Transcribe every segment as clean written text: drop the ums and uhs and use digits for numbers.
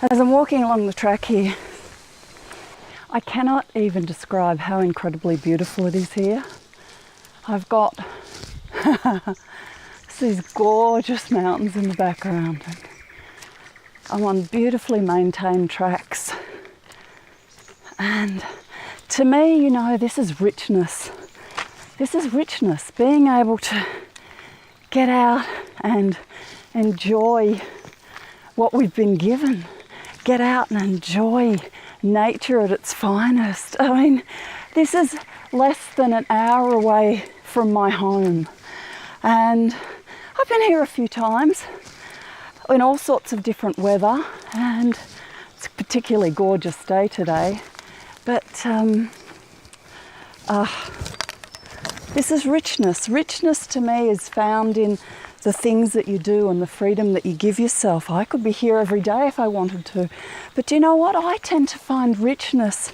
As I'm walking along the track here, I cannot even describe how incredibly beautiful it is here. I've got these gorgeous mountains in the background. I'm on beautifully maintained tracks. And to me, you know, this is richness. This is richness, being able to get out and enjoy what we've been given. Get out and enjoy nature at its finest. I mean, this is less than an hour away from my home. And I've been here a few times in all sorts of different weather, and it's a particularly gorgeous day today. But this is richness. Richness to me is found in the things that you do and the freedom that you give yourself. I could be here every day if I wanted to. But do you know what? I tend to find richness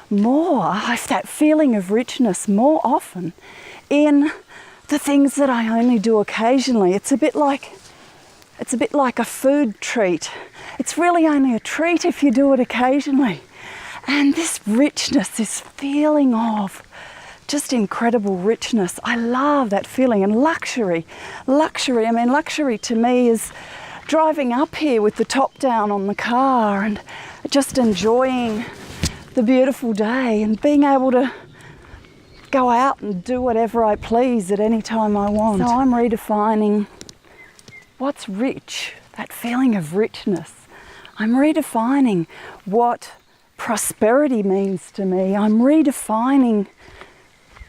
more, that feeling of richness more often in the things that I only do occasionally. It's a bit like a food treat. It's really only a treat if you do it occasionally. And this richness, this feeling of just incredible richness. I love that feeling. And luxury, I mean, luxury to me is driving up here with the top down on the car and just enjoying the beautiful day and being able to go out and do whatever I please at any time I want. So I'm redefining what's rich, that feeling of richness. I'm redefining what prosperity means to me. I'm redefining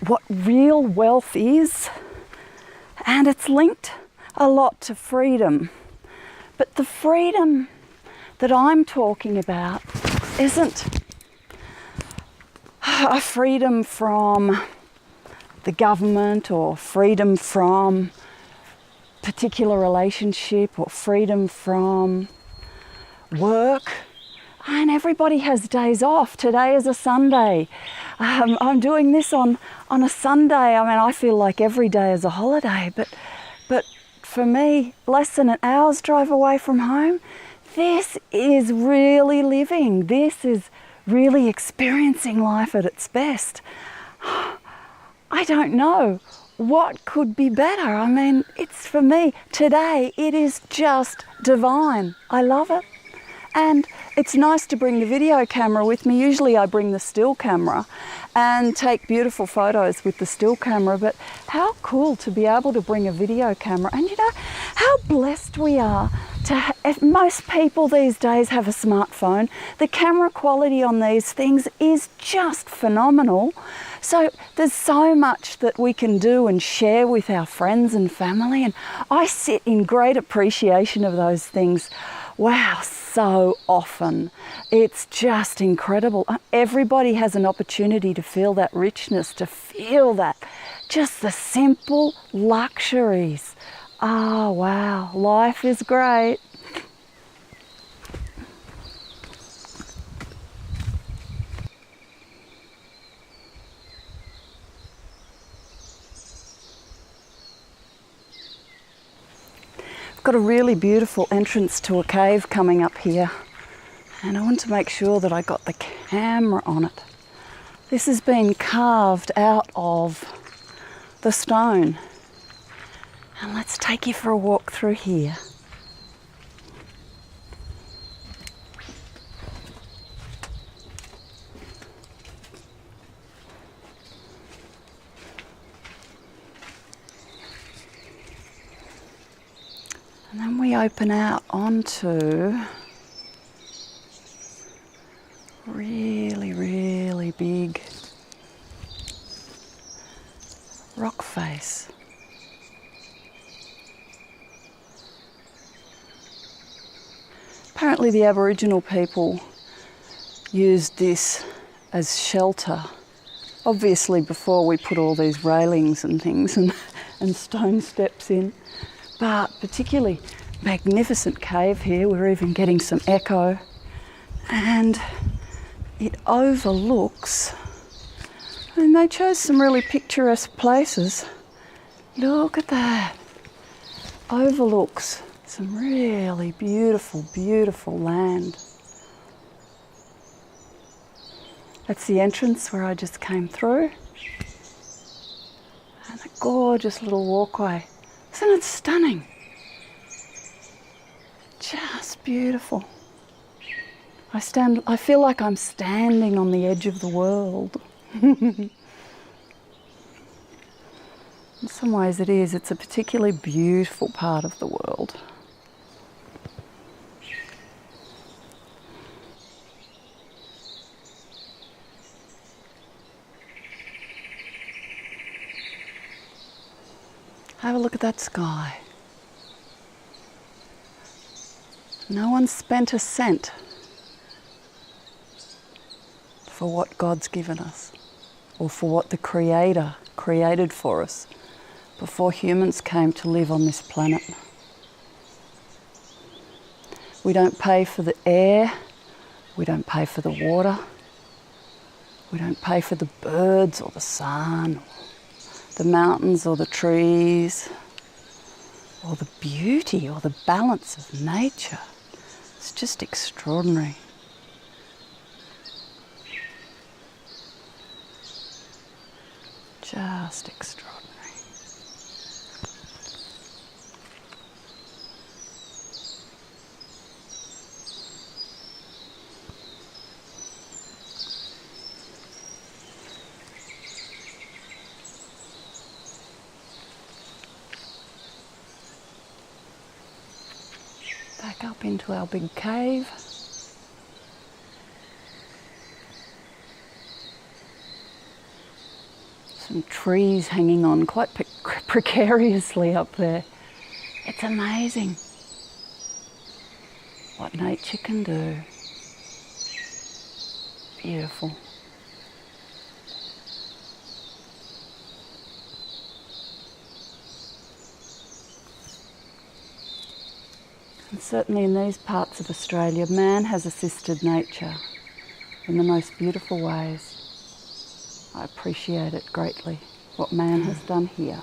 what real wealth is, and it's linked a lot to freedom. But the freedom that I'm talking about isn't a freedom from the government or freedom from particular relationship or freedom from work. And everybody has days off. Today is a Sunday. I'm doing this on a Sunday. I mean, I feel like every day is a holiday, but for me, less than an hour's drive away from home, this is really living. This is really experiencing life at its best. I don't know what could be better. I mean, it's for me, today, it is just divine. I love it. And it's nice to bring the video camera with me. Usually I bring the still camera and take beautiful photos with the still camera, but how cool to be able to bring a video camera. And you know, how blessed we are to if most people these days have a smartphone. The camera quality on these things is just phenomenal. So there's so much that we can do and share with our friends and family, and I sit in great appreciation of those things. Wow, so often. It's just incredible. Everybody has an opportunity to feel that richness, to feel that, just the simple luxuries. Ah, wow, life is great. Got a really beautiful entrance to a cave coming up here, and I want to make sure that I got the camera on it. This has been carved out of the stone, and let's take you for a walk through here. And then we open out onto really, really big rock face. Apparently the Aboriginal people used this as shelter, obviously before we put all these railings and things and stone steps in. But particularly magnificent cave here. We're even getting some echo, and it overlooks, and they chose some really picturesque places. Look at that. Overlooks some really beautiful, beautiful land. That's the entrance where I just came through. And a gorgeous little walkway. Isn't it stunning? Just beautiful. I feel like I'm standing on the edge of the world. In some ways it is. It's a particularly beautiful part of the world. Have a look at that sky. No one spent a cent for what God's given us, or for what the Creator created for us before humans came to live on this planet. We don't pay for the air, we don't pay for the water, we don't pay for the birds or the sun, or the mountains or the trees, or the beauty or the balance of nature. It's just extraordinary. Just extraordinary. Back up into our big cave. Some trees hanging on quite precariously up there. It's amazing what nature can do. Beautiful. And certainly in these parts of Australia, man has assisted nature in the most beautiful ways. I appreciate it greatly, what man has done here.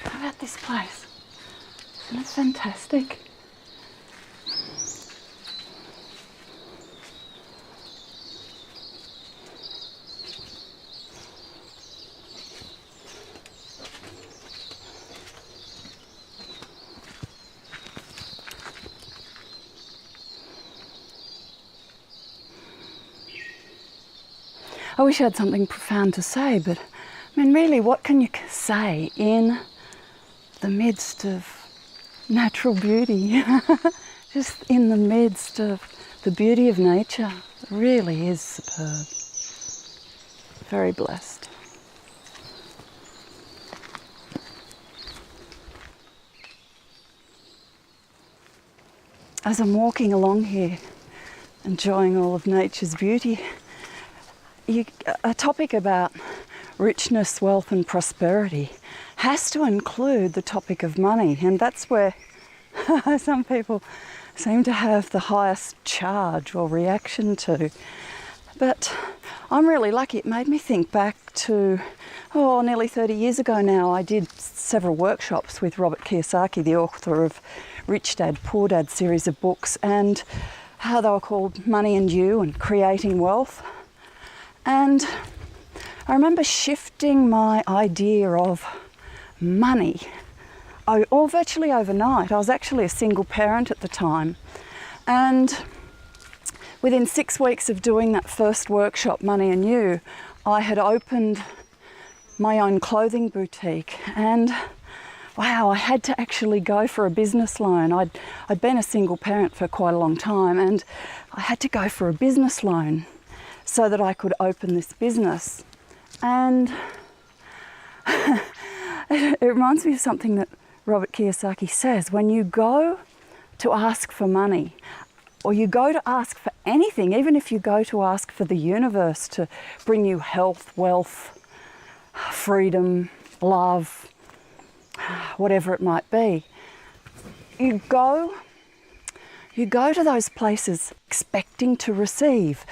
How about this place? Isn't it fantastic? I wish I had something profound to say, but I mean, really, what can you say in the midst of natural beauty? Just in the midst of the beauty of nature. It really is superb. Very blessed. As I'm walking along here, enjoying all of nature's beauty, a topic about richness, wealth and prosperity has to include the topic of money, and that's where some people seem to have the highest charge or reaction to. But I'm really lucky. It made me think back to, nearly 30 years ago now. I did several workshops with Robert Kiyosaki, the author of Rich Dad, Poor Dad series of books, and how they were called Money and You and Creating Wealth. And I remember shifting my idea of money, all virtually overnight. I was actually a single parent at the time. And within 6 weeks of doing that first workshop, Money and You, I had opened my own clothing boutique. And wow, I had to actually go for a business loan. I'd been a single parent for quite a long time, and I had to go for a business loan so that I could open this business. And it reminds me of something that Robert Kiyosaki says. When you go to ask for money, or you go to ask for anything, even if you go to ask for the universe to bring you health, wealth, freedom, love, whatever it might be, you go You go to those places expecting to receive.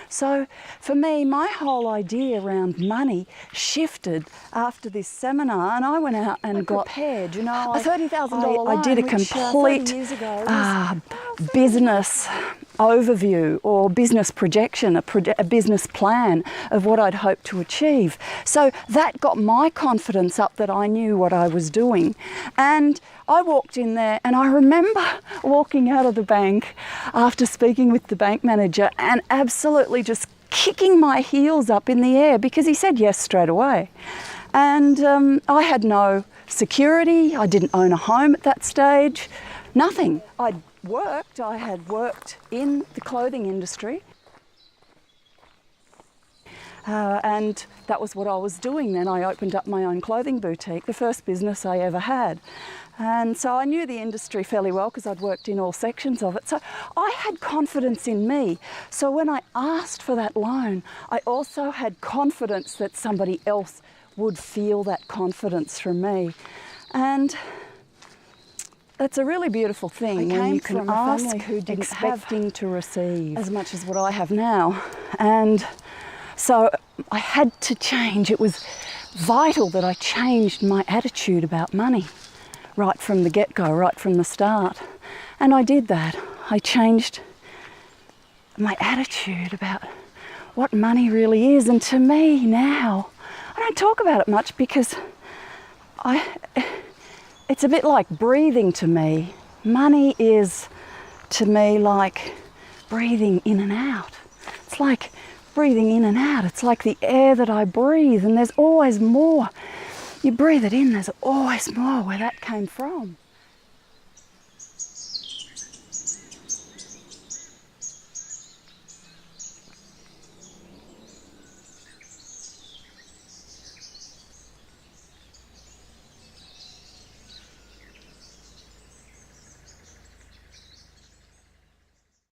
So for me, my whole idea around money shifted after this seminar, and I went out and got prepared, a $30,000 loan. I did a which, complete 30 years ago was business overview or business projection, a business plan of what I'd hoped to achieve. So that got my confidence up that I knew what I was doing. And I walked in there, and I remember walking out of the bank after speaking with the bank manager and absolutely just kicking my heels up in the air because he said yes straight away. And I had no security. I didn't own a home at that stage. Nothing. I had worked in the clothing industry. And that was what I was doing then. I opened up my own clothing boutique, the first business I ever had. And so I knew the industry fairly well because I'd worked in all sections of it. So I had confidence in me. So when I asked for that loan, I also had confidence that somebody else would feel that confidence from me. And that's a really beautiful thing when you can ask who didn't expecting to receive as much as what I have now. And so I had to change. It was vital that I changed my attitude about money right from the get-go, right from the start. And I did that. I changed my attitude about what money really is. And to me now, I don't talk about it much because it's a bit like breathing to me. Money is to me like breathing in and out. It's like breathing in and out. It's like the air that I breathe, and there's always more. You breathe it in, there's always more where that came from.